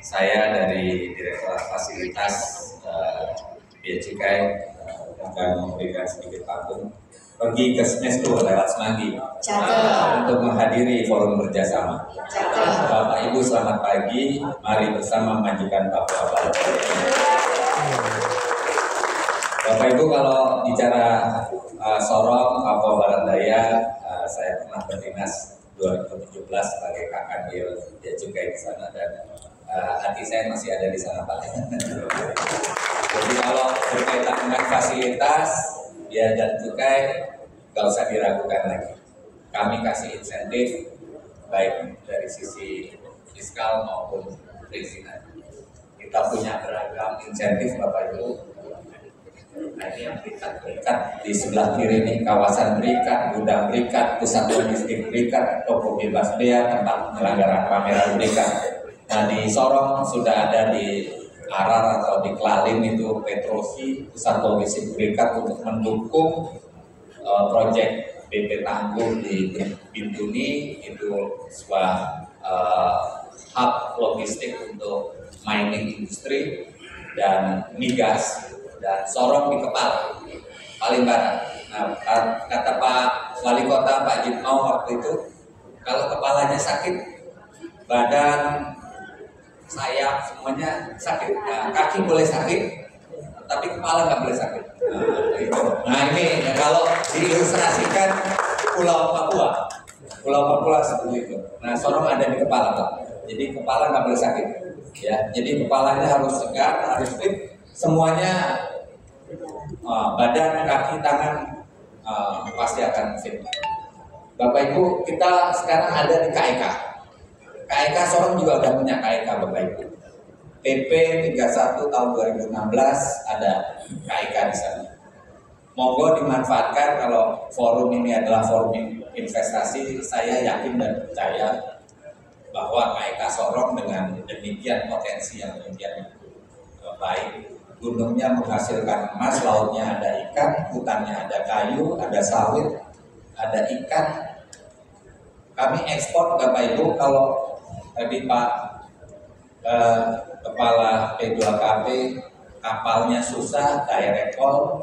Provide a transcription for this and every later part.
Saya dari Direktorat Fasilitas Bea Cukai akan memberikan sedikit panggung pergi ke Smesto lewat Semanggi untuk menghadiri forum kerjasama. Bapak Ibu selamat pagi, mari bersama memajukan Papua Barat. Bapak Ibu kalau bicara Sorong Papua Barat Daya, saya pernah berdinas 2017 sebagai kakak Bea Cukai di sana dan hati saya masih ada di sana Pak. Jadi kalau berkaitan dengan fasilitas Bea dan Cukai, nggak usah diragukan lagi. Kami kasih insentif baik dari sisi fiskal maupun perizinan. Kita punya beragam insentif Bapak Ibu. Nah, ini yang berikat di sebelah kiri ini kawasan berikat, gudang berikat, pusat logistik berikat, toko bebas bea, tempat penyelenggaraan pameran berikat. Nah di Sorong sudah ada di Arar atau di Klalim itu Petrosi, pusat logistik berikat untuk mendukung proyek BP Tangguh di Bintuni, itu sebuah hub logistik untuk mining industri dan migas, dan Sorong di Kepal paling barat. Nah kata Pak Wali Kota Pak Jitmau waktu itu, kalau kepalanya sakit, badan, sayap semuanya sakit. Nah, kaki boleh sakit, tapi kepala nggak boleh sakit. Nah ini ya, kalau diilustrasikan Pulau Papua seperti itu. Nah Sorong ada di kepala Pak. Jadi kepala nggak boleh sakit. Ya, jadi kepalanya harus segar, harus fit, semuanya badan, kaki, tangan pasti akan fit. Bapak Ibu, kita sekarang ada di KEK. KEK Sorong juga udah punya KEK Bapak Ibu. PP 31 tahun 2016 ada KEK di sana. Monggo dimanfaatkan kalau forum ini adalah forum investasi. Saya yakin dan percaya bahwa KEK Sorong dengan demikian potensi yang demikian baik, gunungnya menghasilkan emas, lautnya ada ikan, hutannya ada kayu, ada sawit, ada ikan. Kami ekspor Bapak Ibu, kalau tadi Pak Kepala P2KP kapalnya susah, direct call,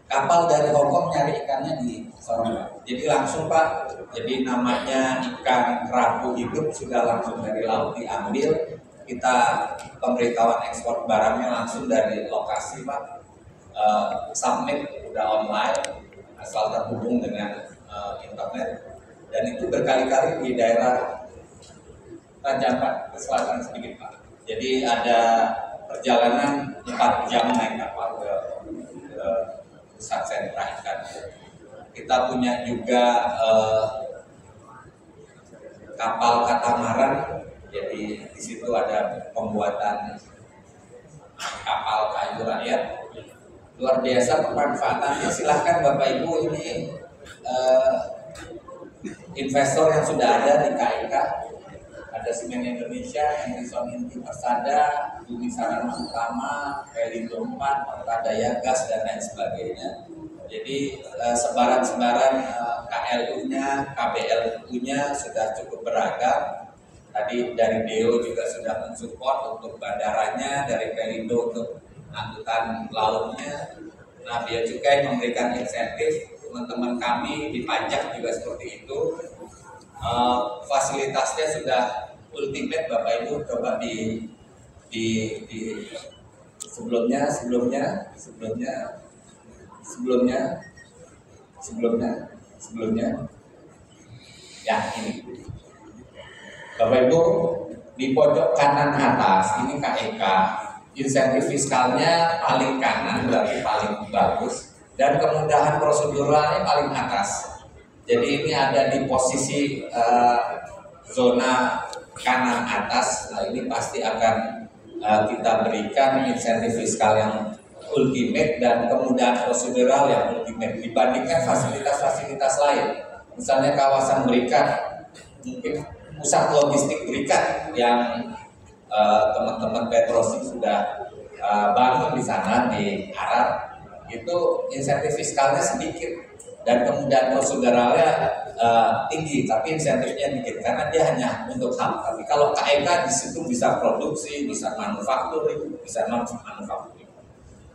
kapal dari Hongkong nyari ikannya di Sorong. Jadi langsung Pak, jadi namanya ikan kerapu hidup sudah langsung dari laut diambil. Kita pemberitahuan ekspor barangnya langsung dari lokasi Pak. Submit udah online, asal terhubung dengan internet. Dan itu berkali-kali di daerah Raja Ampat ke selatan sedikit Pak. Jadi ada perjalanan 4 jam naik kapal ke pusat sentra ikan. Kita punya juga kapal katamaran. Jadi di situ ada pembuatan kapal kayu rakyat. Luar biasa pemanfaatannya. Silahkan Bapak Ibu, ini investor yang sudah ada di KEK. Ada Semen Indonesia, Henderson Inti Persada, Bumi Sarana Utama, Pelindo 4, Pertadaya Gas, dan lain sebagainya. Jadi sebaran-sebaran KLU-nya, KBLU-nya sudah cukup beragam. Tadi dari Deo juga sudah mensupport untuk bandaranya, dari Pelindo untuk angkutan lautnya. Nah, Bea Cukai memberikan insentif, teman-teman kami di pajak juga seperti itu. Fasilitasnya sudah ultimate Bapak Ibu, coba di sebelumnya ya ini Bapak Ibu, di pojok kanan atas ini KEK, insentif fiskalnya paling kanan berarti paling bagus, dan kemudahan proseduralnya paling atas. Jadi ini ada di posisi zona kanan atas. Nah ini pasti akan kita berikan insentif fiskal yang ultimate dan kemudahan prosedural yang ultimate dibandingkan fasilitas-fasilitas lain. Misalnya kawasan berikat, mungkin pusat logistik berikat yang teman-teman Petrosi sudah bangun di sana di Arar, itu insentif fiskalnya sedikit. dan kemudian proseduralnya tinggi, tapi insentifnya dikit karena dia hanya untuk hal. Tapi kalau KEK di situ bisa produksi, bisa manufaktur, bisa non manufaktur.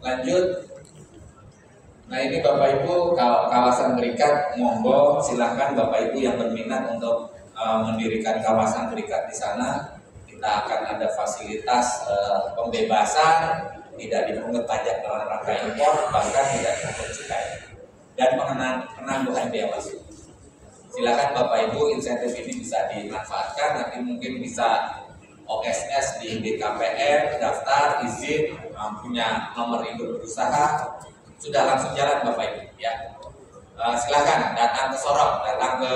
Lanjut. Nah ini Bapak Ibu kawasan berikat, monggo silahkan Bapak Ibu yang berminat untuk mendirikan kawasan berikat di sana. Kita akan ada fasilitas pembebasan, tidak dipungut pajak dalam rangka impor, bahkan tidak dipungut cukai, dan penangguhan biaya masuk. Silakan Bapak Ibu, insentif ini bisa dimanfaatkan, nanti mungkin bisa OSS di BKPM, daftar, izin, punya nomor induk berusaha, sudah langsung jalan Bapak Ibu ya. Silakan datang ke Sorong, datang ke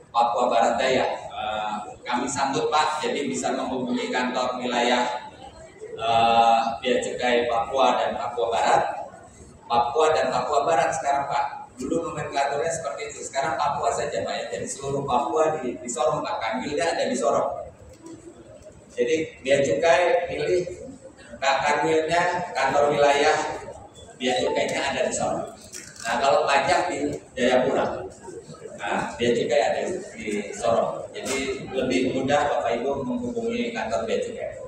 Papua Barat Daya. Kami sambut Pak, jadi bisa menghubungi kantor wilayah Bea Cukai Papua dan Papua Barat. Papua dan Papua Barat sekarang Pak. Dulu nomenklaturnya seperti itu, sekarang Papua saja Pak ya. Jadi seluruh Papua di Sorong Pak, Kanwilnya ada di Sorong. Jadi Bea Cukai pilih Kanwilnya, kantor wilayah Bea Cukainya ada di Sorong. Nah kalau pajak di Jayapura, nah Bea Cukai ada di Sorong. Jadi lebih mudah Bapak Ibu menghubungi kantor Bea Cukai.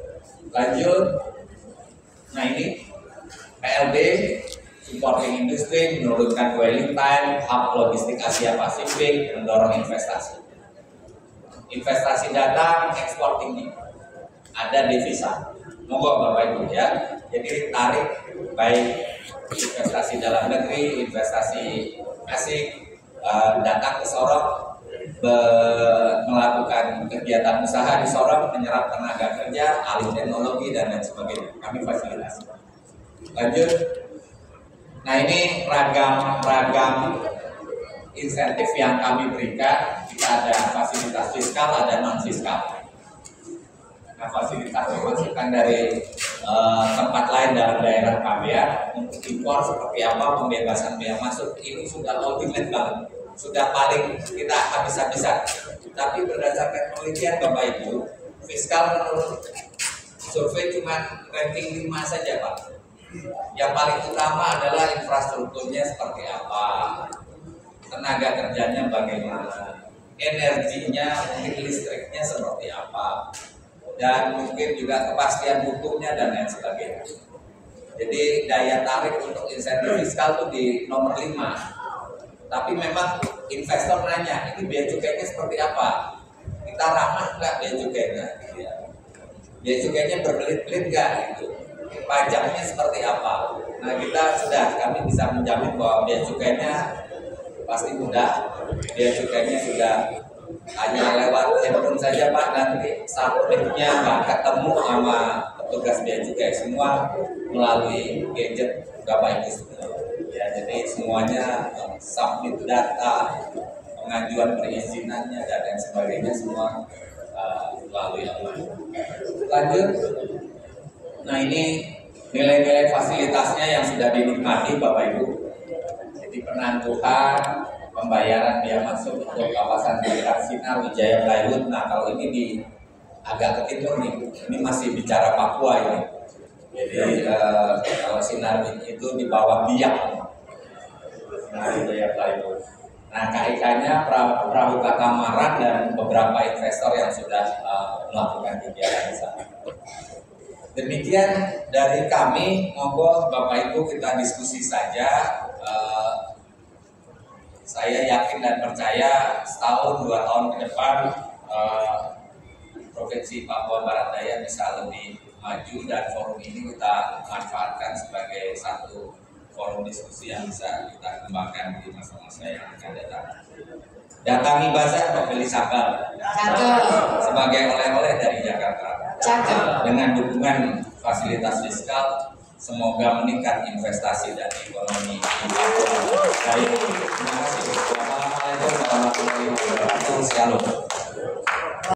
Lanjut, nah ini PLB supporting industri, menurunkan dwelling time, hub logistik Asia Pasifik, mendorong investasi. Investasi datang, ekspor tinggi, ada devisa. Monggo Bapak Ibu ya. Jadi tarik baik investasi dalam negeri, investasi asing, datang ke Sorong, melakukan kegiatan usaha di Sorong, menyerap tenaga kerja, alih teknologi dan lain sebagainya. Kami fasilitasi. Lanjut. Nah ini ragam insentif yang kami berikan. Kita ada fasilitas fiskal, ada non fiskal. Nah fasilitas dimasukkan dari tempat lain dalam daerah KBR. Untuk impor seperti apa, pembebasan biaya masuk, ini sudah ultimate banget, sudah paling kita habis-habisan. Tapi berdasarkan penelitian Bapak Ibu, fiskal menurut survei cuma ranking 5 saja Pak. Yang paling utama adalah infrastrukturnya seperti apa, tenaga kerjanya bagaimana, energinya, mungkin listriknya seperti apa, dan mungkin juga kepastian hukumnya dan lain sebagainya. Jadi daya tarik untuk insentif fiskal itu di nomor 5. Tapi memang investor nanya, ini biaya cukainya seperti apa? Kita ramah nggak biaya cukainya? Biaya cukainya berbelit-belit nggak? Gitu. Pajaknya seperti apa? Nah kami bisa menjamin bahwa biaya cukainya pasti mudah. Biaya cukainya sudah hanya lewat handphone saja Pak, nanti submitnya nggak ketemu sama petugas biaya cukai, semua melalui gadget Bapak Ibu semua. Ya, jadi semuanya submit data, pengajuan perizinannya dan lain sebagainya semua melalui online. Lanjut. Nah ini nilai-nilai fasilitasnya yang sudah dinikmati Bapak Ibu. Jadi penangguhan, pembayaran biaya masuk untuk kawasan berikat Sinar, Wijaya, Plywood. Nah kalau ini di agak ke timur nih, ini masih bicara Papua ini. Jadi kalau Sinar itu di bawah Biak, Sinar, Wijaya, Plywood. Nah KIK-nya perahu katamaran dan beberapa investor yang sudah melakukan kegiatan di sana. Demikian dari kami, monggo Bapak Ibu kita diskusi saja. Saya yakin dan percaya setahun 2 tahun ke depan Provinsi Papua Barat Daya bisa lebih maju, dan forum ini kita manfaatkan sebagai satu forum diskusi yang bisa kita kembangkan di masa-masa yang akan datang. Datangi bazar membeli sambal sebagai oleh-oleh dari Jakarta. Dengan dukungan fasilitas fiskal, semoga meningkat investasi dan ekonomi di Papua. Terima kasih. Assalamualaikum warahmatullahi wabarakatuh. Shalom.